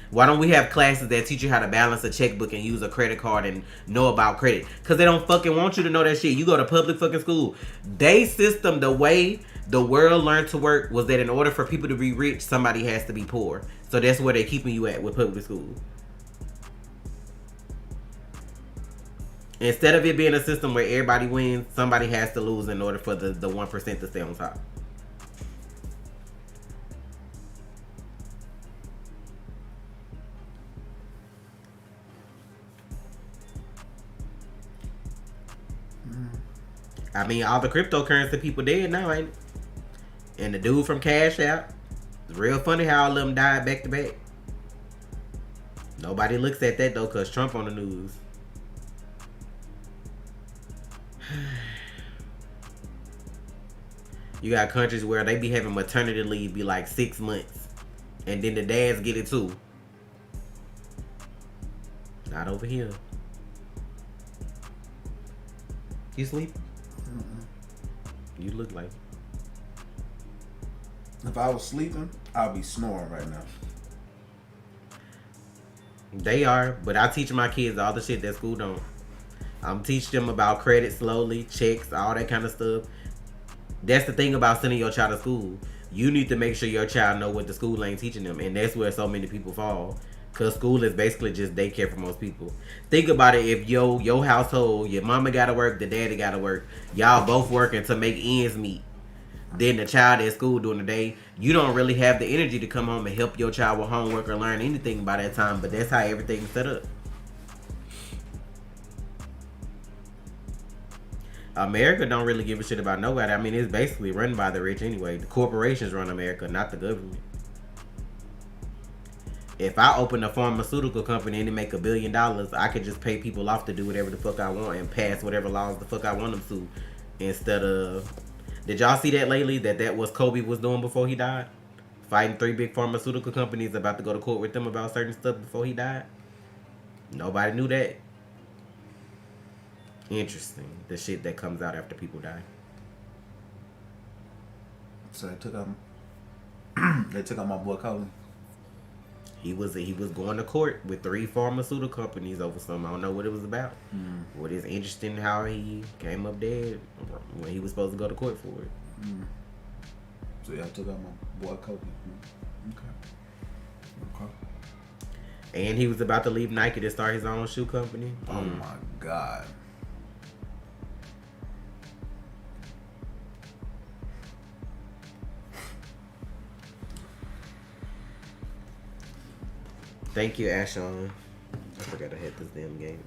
Why don't we have classes that teach you how to balance a checkbook and use a credit card and know about credit? Because they don't fucking want you to know that shit. You go to public fucking school. They system, the way the world learned to work was that in order for people to be rich, somebody has to be poor. So that's where they're keeping you at with public school. Instead of it being a system where everybody wins, somebody has to lose in order for the 1% to stay on top. I mean, all the cryptocurrency people dead now, ain't it? And the dude from Cash App. It's real funny how all of them died back to back. Nobody looks at that, though, because Trump on the news. You got countries where they be having maternity leave be like 6 months. And then the dads get it too. Not over here. You sleep? You look like. If I was sleeping, I'd be snoring right now. They are, but I teach my kids all the shit that school don't. I'm teaching them about credit slowly, checks, all that kind of stuff. That's the thing about sending your child to school. You need to make sure your child know what the school ain't teaching them, and that's where so many people fall. Cause school is basically just daycare for most people. Think about it: if your household, your mama gotta work, the daddy gotta work, y'all both working to make ends meet. Then the child at school during the day, you don't really have the energy to come home and help your child with homework or learn anything by that time. But that's how everything's set up. America don't really give a shit about nobody. I mean, it's basically run by the rich anyway. The corporations run America, not the government. If I open a pharmaceutical company and they make $1 billion, I could just pay people off to do whatever the fuck I want and pass whatever laws the fuck I want them to. Instead of... Did y'all see that lately? That was Kobe was doing before he died? Fighting 3 big pharmaceutical companies about to go to court with them about certain stuff before he died? Nobody knew that. Interesting. The shit that comes out after people die. So they took out my boy Kobe. He was going to court with 3 pharmaceutical companies over something. I don't know what it was about. What is interesting how he came up dead when he was supposed to go to court for it. So y'all took out my boy Kobe. Okay. And he was about to leave Nike to start his own shoe company. Oh my God. Thank you, Ashon. I forgot I had this damn game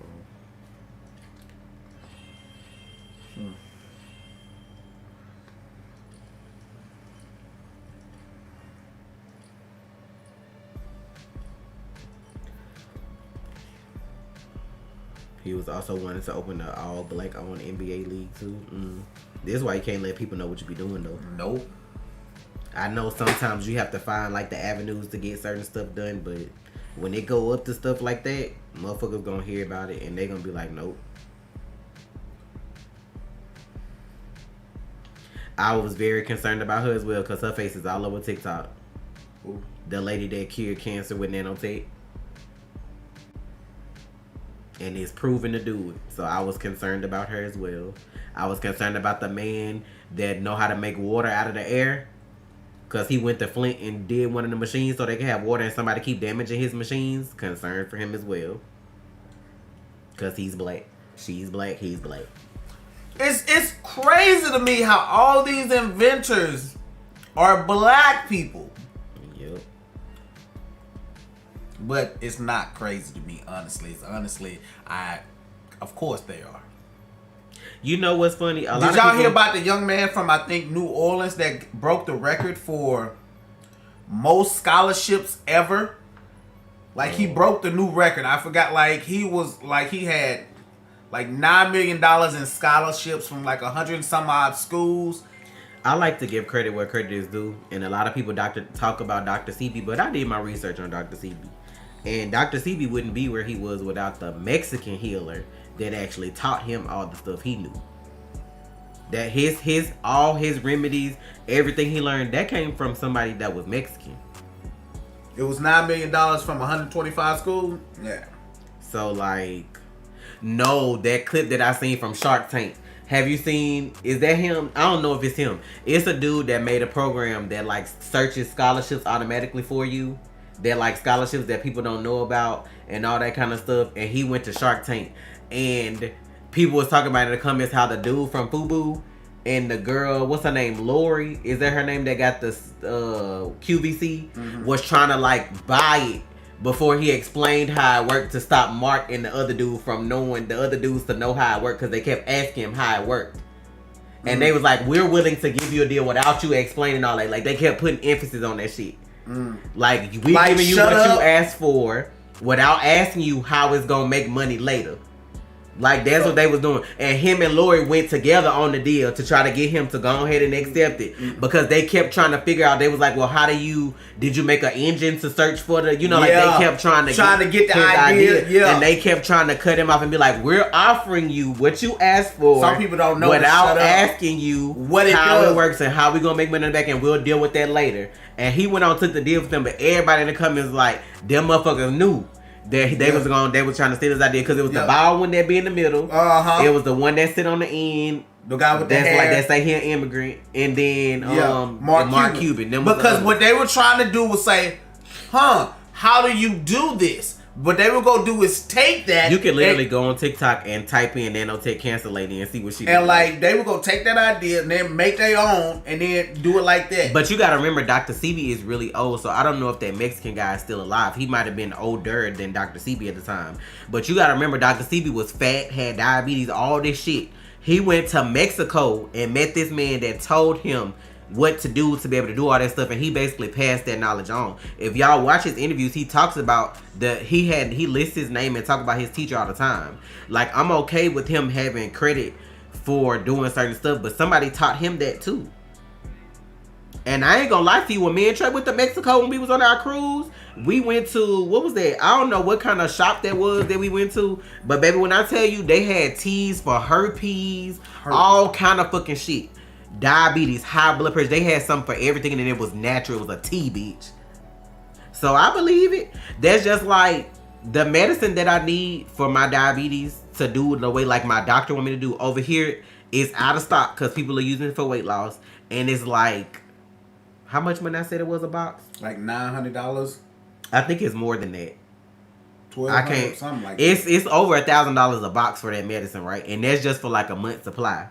on. He was also wanting to open an all-black owned NBA league too. This is why you can't let people know what you be doing though. Nope. I know sometimes you have to find like the avenues to get certain stuff done, but when it go up to stuff like that, motherfuckers gonna hear about it and they gonna be like, nope. I was very concerned about her as well because her face is all over TikTok. Ooh. The lady that cured cancer with nanotech. And is proven to do it. So I was concerned about her as well. I was concerned about the man that know how to make water out of the air. Because he went to Flint and did one of the machines so they could have water and somebody keep damaging his machines. Concerned for him as well. Because he's black. She's black. He's black. It's crazy to me how all these inventors are black people. Yep. But it's not crazy to me, honestly. Of course they are. You know what's funny? Did y'all hear about the young man from, I think, New Orleans that broke the record for most scholarships ever? Like, he broke the new record. I forgot, he had like $9 million in scholarships from like 100 and some odd schools. I like to give credit where credit is due. And a lot of people talk about Dr. CB, but I did my research on Dr. CB. And Dr. CB wouldn't be where he was without the Mexican healer that actually taught him all the stuff he knew. That all his remedies, everything he learned, that came from somebody that was Mexican. It was $9 million from 125 schools? Yeah. So no, that clip that I seen from Shark Tank. Have you seen, is that him? I don't know if it's him. It's a dude that made a program that searches scholarships automatically for you. That scholarships that people don't know about and all that kind of stuff. And he went to Shark Tank. And people was talking about in the comments how the dude from FUBU and the girl, what's her name, Lori, is that her name that got the QVC, was trying to buy it before he explained how it worked to stop Mark and the other dude from knowing the other dudes to know how it worked because they kept asking him how it worked. And they was like, we're willing to give you a deal without you explaining all that. They kept putting emphasis on that shit. We giving you what you asked for without asking you how it's gonna make money later. That's what they was doing. And him and Lori went together on the deal to try to get him to go ahead and accept it. Because they kept trying to figure out, they was like, well, did you make an engine to search for the, they kept trying to get the idea. Yeah. And they kept trying to cut him off and be like, we're offering you what you asked for. Some people don't know without asking you how it works and how we gonna make money in the back and we'll deal with that later. And he went on, took the deal with them, but everybody in the comments was like, them motherfuckers knew. They was trying to steal his idea because it was the bald one that be in the middle. It was the one that sit on the end The guy with the that's hair. like that say he an immigrant, and then Mark Cuban. Because what they were trying to do was say, how do you do this? What they were gonna do is take that. You can literally go on TikTok and type in nanotech cancer lady and see what she. And like they were gonna take that idea and then make their own and then do it like that. But you gotta remember, Dr. Sebi is really old, so I don't know if that Mexican guy is still alive. He might have been older than Dr. Sebi at the time. But you gotta remember, Dr. Sebi was fat, had diabetes, all this shit. He went to Mexico and met this man that told him what to do to be able to do all that stuff, and he basically passed that knowledge on. If y'all watch his interviews, he talks about he lists his name and talk about his teacher all the time. Like, I'm okay with him having credit for doing certain stuff, but somebody taught him that too. And I ain't gonna lie to you, when me and Trey went to Mexico when we was on our cruise, we went to, what was that? I don't know what kind of shop that was that we went to, but baby, when I tell you, they had teas for herpes, all kind of fucking shit. Diabetes, high blood pressure, they had something for everything, and then it was natural. It was a tea, bitch. So I believe it. That's just like the medicine that I need for my diabetes to do the way like my doctor want me to do over here is out of stock because people are using it for weight loss, and it's like, how much when I said it was a box? Like $900. I think it's more than that. I can't. Something like that. It's over $1,000 a box for that medicine, right? And that's just for like a month supply.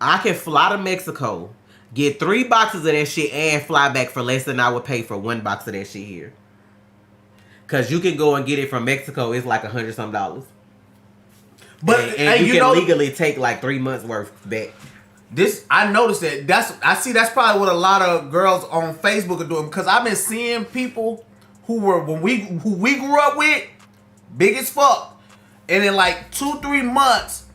I can fly to Mexico, get 3 boxes of that shit, and fly back for less than I would pay for 1 box of that shit here. Cause you can go and get it from Mexico. It's like $100-something. But and you can legally take like 3 months worth back. This I noticed that. That's probably what a lot of girls on Facebook are doing, because I've been seeing people who we grew up with, big as fuck, and in like 2-3 months.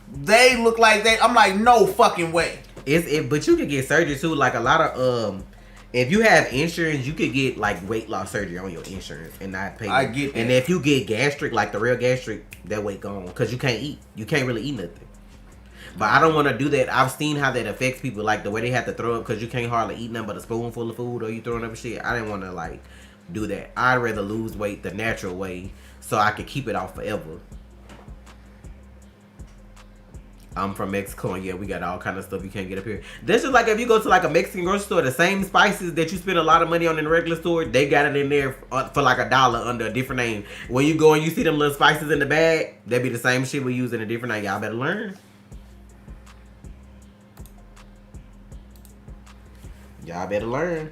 They look like I'm like, no fucking way. But you could get surgery too. Like a lot of if you have insurance, you could get like weight loss surgery on your insurance and not pay. I get that. And if you get gastric, like the real gastric, that weight gone because you can't eat. You can't really eat nothing. But I don't want to do that. I've seen how that affects people, like the way they have to throw up because you can't hardly eat nothing but a spoonful of food, or you throwing up shit. I didn't want to like do that. I'd rather lose weight the natural way so I could keep it off forever. I'm from Mexico, and yeah, we got all kind of stuff you can't get up here. This is like if you go to like a Mexican grocery store, the same spices that you spend a lot of money on in the regular store, they got it in there for like $1 under a different name. When you go and you see them little spices in the bag, they be the same shit we use in a different name. Y'all better learn. Y'all better learn.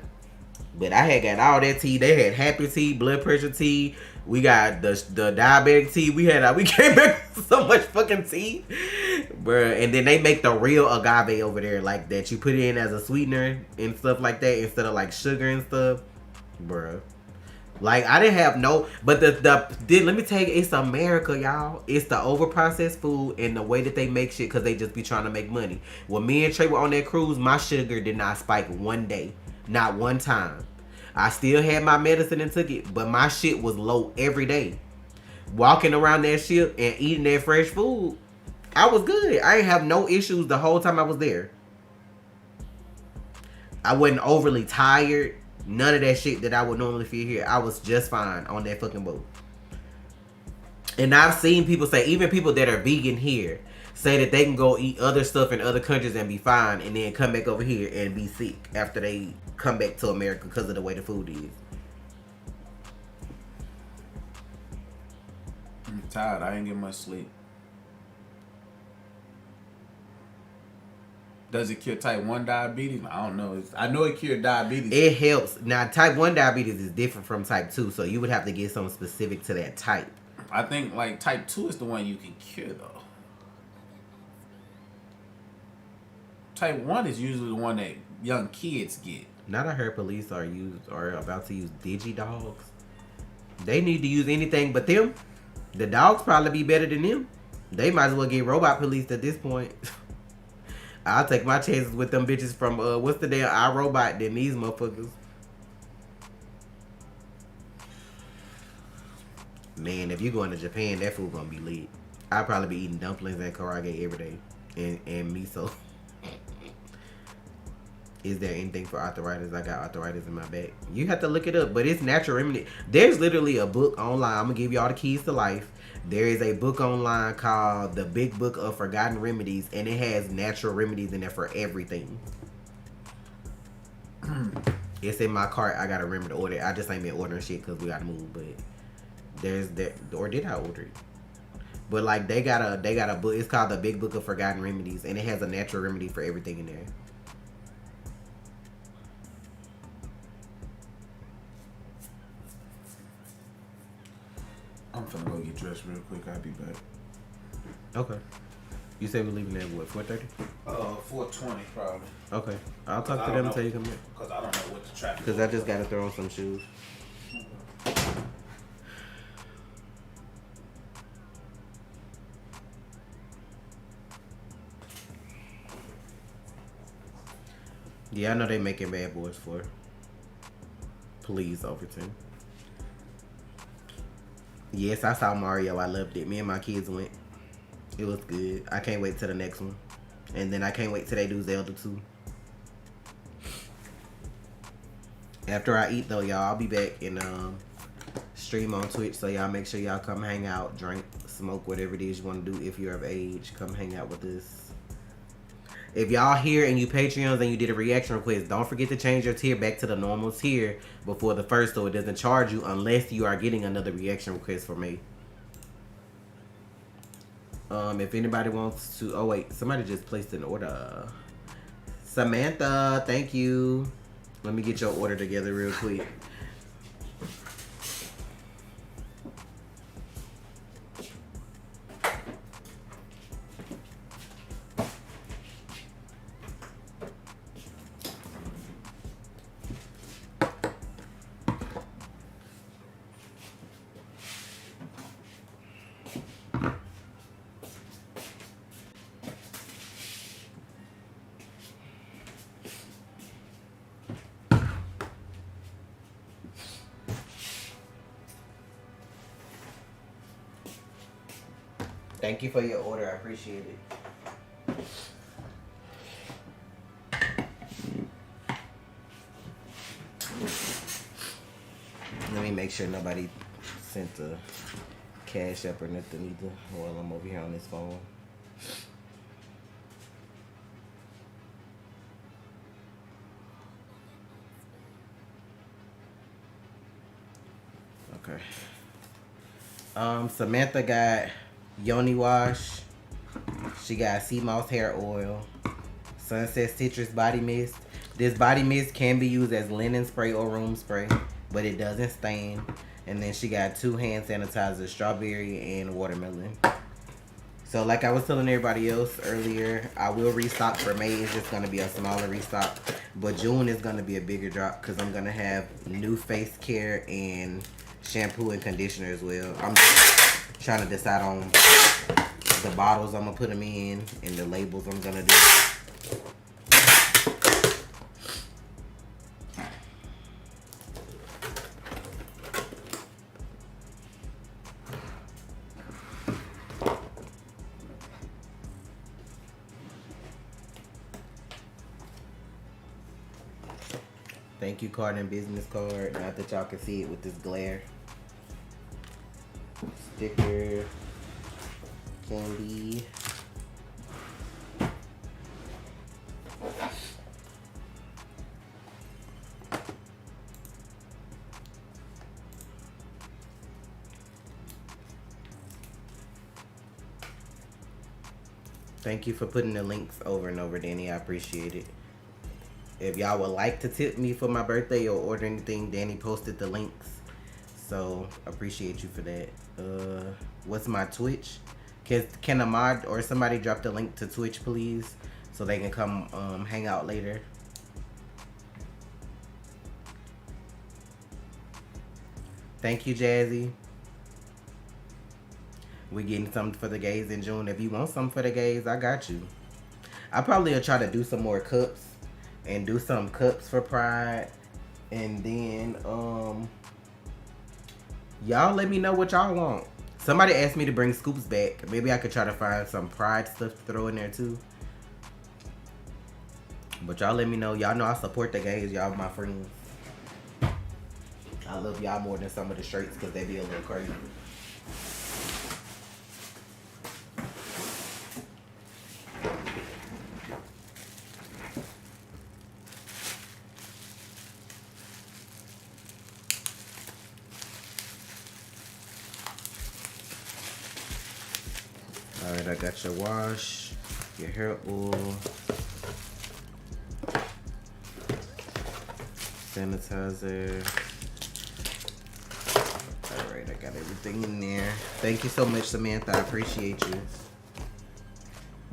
But I had got all that tea. They had happy tea, blood pressure tea. We got the diabetic tea. We came back with so much fucking tea. Bruh. And then they make the real agave over there, like that you put in as a sweetener and stuff like that instead of like sugar and stuff. Bruh. Like I didn't have no, but let me tell you, it's America, y'all. It's the overprocessed food and the way that they make shit because they just be trying to make money. When me and Trey were on that cruise, my sugar did not spike one day. Not one time. I still had my medicine and took it, but my shit was low every day. Walking around that ship and eating that fresh food, I was good. I didn't have no issues the whole time I was there. I wasn't overly tired. None of that shit that I would normally feel here. I was just fine on that fucking boat. And I've seen people say, even people that are vegan here, say that they can go eat other stuff in other countries and be fine, and then come back over here and be sick after they come back to America because of the way the food is. I'm tired. I ain't get much sleep. Does it cure type 1 diabetes? I don't know. I know it cured diabetes. It helps. Now, type 1 diabetes is different from type 2, so you would have to get something specific to that type. I think like type 2 is the one you can cure though. Type 1 is usually the one that young kids get. Now I heard police are about to use digi-dogs. They need to use anything but them. The dogs probably be better than them. They might as well get robot police at this point. I'll take my chances with them bitches from what's the damn iRobot than these motherfuckers. Man, if you going to Japan, that food gonna be lit. I'll probably be eating dumplings and karage every day, and miso. Is there anything for arthritis? I got arthritis in my back. You have to look it up, but it's natural remedy. There's literally a book online. I'm gonna give you all the keys to life. There is a book online called The Big Book of Forgotten Remedies, and it has natural remedies in there for everything. It's in my cart. I gotta remember to order it. I just ain't been ordering shit because we gotta move. But there's that, or did I order it? But like they got a book. It's called The Big Book of Forgotten Remedies, and it has a natural remedy for everything in there. I'm finna go get dressed real quick. I'll be back. Okay. You said we're leaving at what, 4:30? 4:20 probably. Okay. I'll talk to them until you come back. Because I don't know what the traffic. Because I just gotta throw on some shoes. Yeah, I know they making Bad Boys 4. Please, Overton. Yes, I saw Mario. I loved it. Me and my kids went. It was good. I can't wait till the next one. And then I can't wait till they do Zelda 2. After I eat though, y'all, I'll be back and stream on Twitch. So y'all make sure y'all come hang out, drink, smoke, whatever it is you want to do. If you're of age, come hang out with us. If y'all here and you Patreons and you did a reaction request, don't forget to change your tier back to the normal tier before the first, so it doesn't charge you unless you are getting another reaction request from me. If anybody wants to, oh wait, somebody just placed an order. Samantha, thank you. Let me get your order together real quick. Thank you for your order. I appreciate it. Let me make sure nobody sent a cash app or nothing either while I'm over here on this phone. Okay. Samantha got Yoni Wash. She got Sea Moss Hair Oil. Sunset Citrus Body Mist. This body mist can be used as linen spray or room spray, but it doesn't stain. And then she got 2 hand sanitizers, strawberry and watermelon. So like I was telling everybody else earlier, I will restock for May. It's just going to be a smaller restock. But June is going to be a bigger drop because I'm going to have new face care and shampoo and conditioner as well. I'm just trying to decide on the bottles I'm going to put them in and the labels I'm going to do. Thank you card and business card. Not that y'all can see it with this glare. Sticker. Candy. Thank you for putting the links over and over, Danny. I appreciate it. If y'all would like to tip me for my birthday or order anything, Danny posted the links. So, appreciate you for that. What's my Twitch? Can a mod or somebody drop the link to Twitch, please? So they can come hang out later. Thank you, Jazzy. We getting something for the gays in June. If you want something for the gays, I got you. I probably will try to do some more cups. And do some cups for Pride. And then, y'all let me know what y'all want. Somebody asked me to bring scoops back. Maybe I could try to find some Pride stuff to throw in there too. But y'all let me know. Y'all know I support the gays. Y'all my friends. I love y'all more than some of the straights because they be a little crazy. Alright, I got your wash, your hair oil, sanitizer. Alright, I got everything in there. Thank you so much, Samantha. I appreciate you.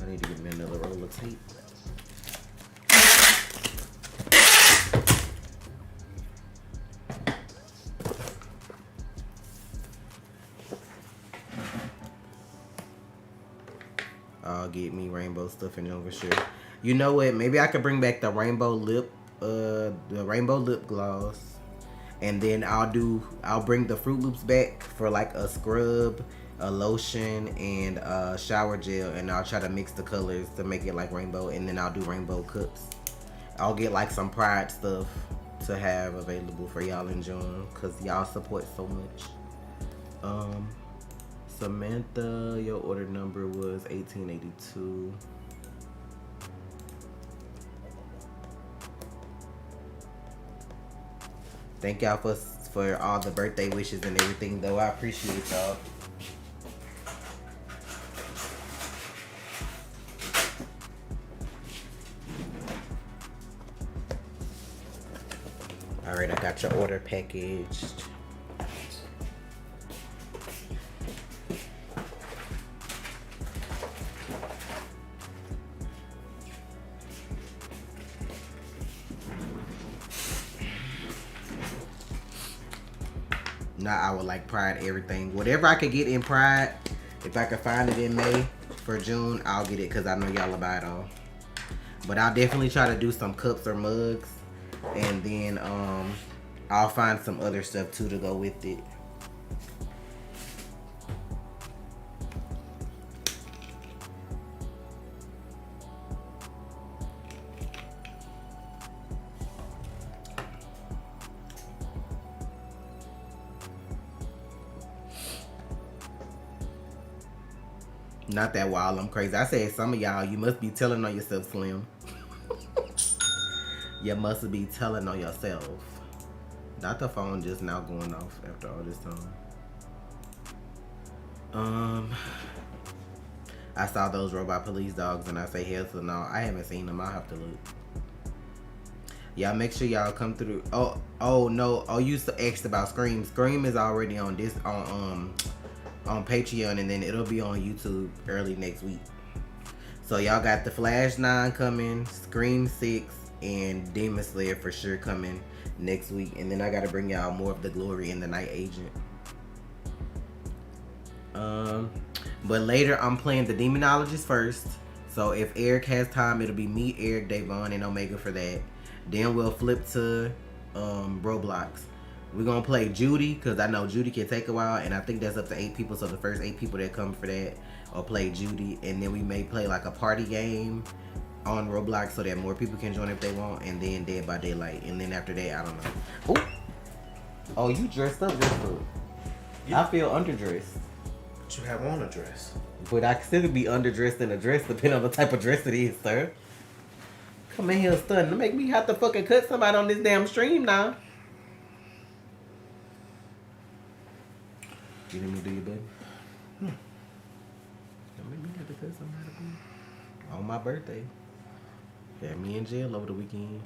I need to get me another roll of tape. I'll get me rainbow stuffing over sure. You know what? Maybe I could bring back the rainbow lip gloss, and then I'll bring the Fruit Loops back for like a scrub, a lotion, and a shower gel, and I'll try to mix the colors to make it like rainbow, and then I'll do rainbow cups. I'll get like some Pride stuff to have available for y'all enjoying, cause y'all support so much. Samantha, your order number was 1882. Thank y'all for all the birthday wishes and everything, though. I appreciate y'all. All right, I got your order packaged. Now I would like Pride everything. Whatever I could get in Pride, if I could find it in May for June, I'll get it because I know y'all will buy it all. But I'll definitely try to do some cups or mugs, and then I'll find some other stuff too to go with it. Not that wild, I'm crazy. I said some of y'all, you must be telling on yourself, Slim. You must be telling on yourself. Not the phone just now going off after all this time. I saw those robot police dogs and I say hell to no. I haven't seen them. I'll have to look. Y'all make sure y'all come through. Oh no. Oh, you asked about Scream. Scream is already on this on Patreon, and then it'll be on YouTube early next week. So y'all got The Flash 9 coming, Scream 6, and Demon Slayer for sure coming next week. And then I gotta bring y'all more of The Glory and The Night Agent. But later I'm playing The Demonologist first. So if Eric has time, it'll be me, Eric, Davon, and Omega for that. Then we'll flip to Roblox. We're gonna play Judy, because I know Judy can take a while, and I think that's up to 8 people. So the first 8 people that come for that will play Judy, and then we may play like a party game on Roblox so that more people can join if they want, and then Dead by Daylight, and then after that, I don't know. Ooh. Oh, you dressed up just for. Yeah. I feel underdressed. But you have on a dress. But I can still be underdressed in a dress depending on the type of dress it is, sir. Come in here stunning. Make me have to fucking cut somebody on this damn stream now. You didn't me do your button? Don't make me have to cut somebody, boo. On my birthday. Had me in jail over the weekend.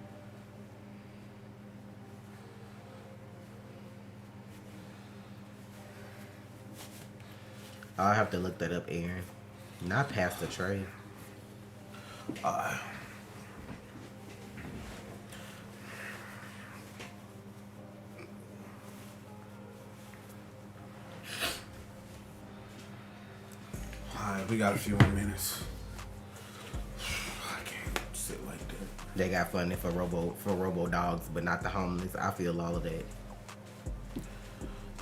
I'll have to look that up, Aaron. Not Pastor Trey. Alright, we got a few more minutes. I can't sit like that. They got funding for robo dogs, but not the homeless. I feel all of that.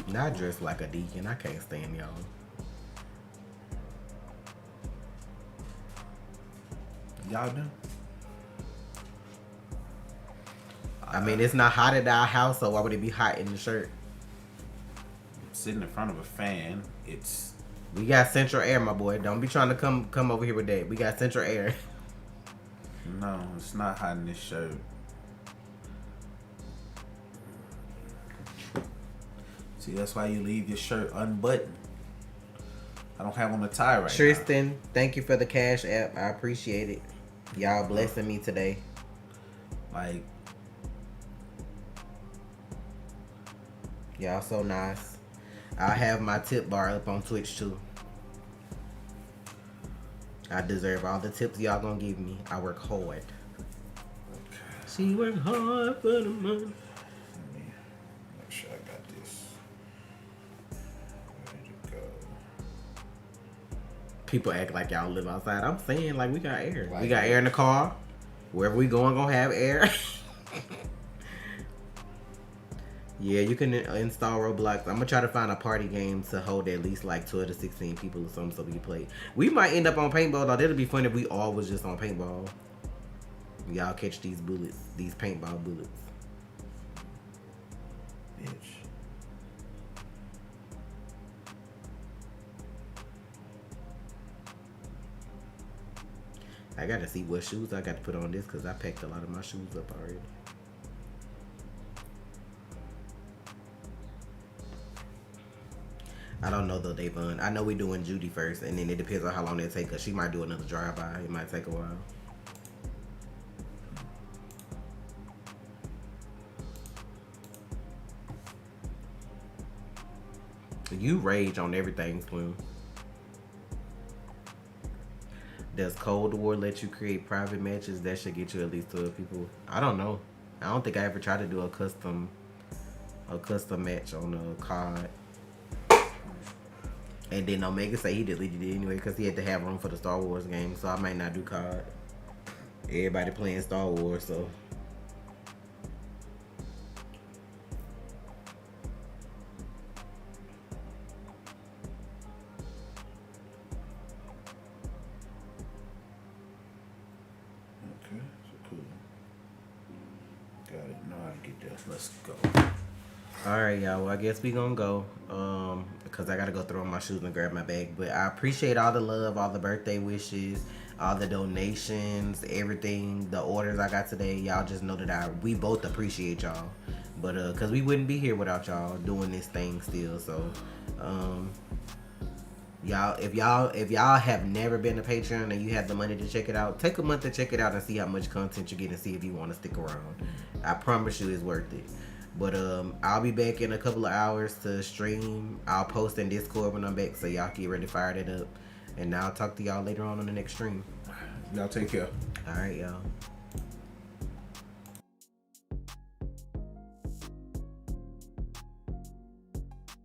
Not dressed like a deacon. I can't stand y'all. Y'all do? I mean, it's not hot at our house, so why would it be hot in the shirt? Sitting in front of a fan, we got central air, my boy. Don't be trying to come over here with that. We got central air. No, it's not hot in this shirt. See, that's why you leave your shirt unbuttoned. I don't have on a tie right Tristan, now. thank you for the Cash App. I appreciate it. Y'all blessing me today. Like, y'all so nice. I'll have my tip bar up on Twitch too. I deserve all the tips y'all gonna give me. I work hard. Okay. She work hard for the money. Let me make sure I got this. Ready to go. People act like y'all live outside. I'm saying, like, we got air. Like we got air in the car. Wherever we going, gonna have air. Yeah, you can install Roblox. I'm gonna try to find a party game to hold at least like 12 to 16 people or something so we can play. We might end up on paintball though. That'll be fun if we all was just on paintball. Y'all catch these bullets, these paintball bullets. Bitch. I gotta see what shoes I got to put on this because I packed a lot of my shoes up already. I don't know though, Davon. I know we doing Judy first, and then it depends on how long it take us. She might do another drive-by. It might take a while. You rage on everything, Slim. Does Cold War let you create private matches? That should get you at least 12 people. I don't know. I don't think I ever tried to do a custom match on a card. And then Omega say he deleted it anyway because he had to have room for the Star Wars game. So I might not do card. Everybody playing Star Wars, so. Okay, so cool. Got it. Know how to get there. Let's go. Alright, y'all. Well, I guess we gonna go. Because I gotta go throw on my shoes and grab my bag. But I appreciate all the love, all the birthday wishes, all the donations, everything, the orders I got today. Y'all just know that we both appreciate y'all. But because we wouldn't be here without y'all doing this thing still. So y'all, if y'all have never been to Patreon and you have the money to check it out, take a month to check it out and see how much content you get and see if you want to stick around. I promise you it's worth it. But I'll be back in a couple of hours to stream. I'll post in Discord when I'm back, so y'all get ready to fire that up. And I'll talk to y'all later on the next stream. Y'all take care. All right, y'all.